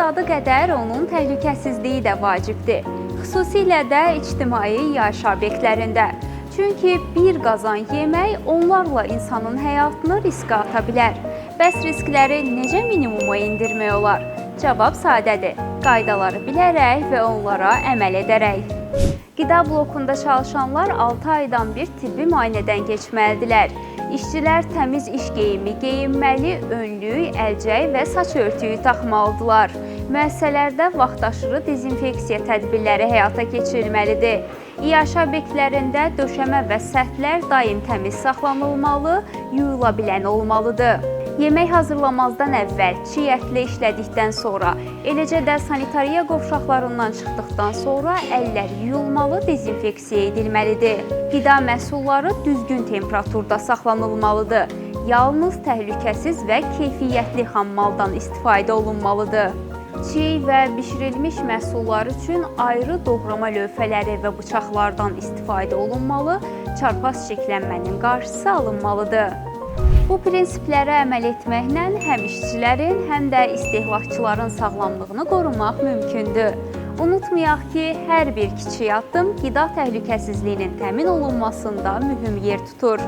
dadı qədər onun təhlükəsizliyi də vacibdir. Xüsusilə də ictimai yaşayış obyektlərində. Çünki bir qazan yemək onlarla insanın həyatını riskə ata bilər. Bəs riskləri necə minimuma endirmək olar? Cavab sadədir. Qaydaları bilərək və onlara əməl edərək. Qida blokunda çalışanlar 6 aydan bir tibbi müayinədən keçməlidirlər. İşçilər təmiz iş geyimi geyinməli, önlük, əlcək və saç örtüyü taxmalıdırlar. Müəssisələrdə vaxtaşırı dezinfeksiya tədbirləri həyata keçirilməlidir. İyaşə obyektlərində döşəmə və səthlər daim təmiz saxlanılmalı, yuyula bilən olmalıdır. Yemək hazırlamazdan əvvəl, çiğ ətlə işlədikdən sonra, eləcə də sanitariya qovşaqlarından çıxdıqdan sonra əllər yuyulmalı, dezinfeksiya edilməlidir. Qida məhsulları düzgün temperaturda saxlanılmalıdır. Yalnız təhlükəsiz və keyfiyyətli xammaldan istifadə olunmalıdır. Çiğ və bişirilmiş məhsullar üçün ayrı doğrama lövhələri və bıçaqlardan istifadə olunmalı, çarpaz çirklənmənin qarşısı alınmalıdır. Bu prinsiplərə əməl etməklə həm işçilərin, həm də istehlakçıların sağlamlığını qorumaq mümkündür. Unutmayaq ki, hər bir kiçik addım qida təhlükəsizliyinin təmin olunmasında mühüm yer tutur.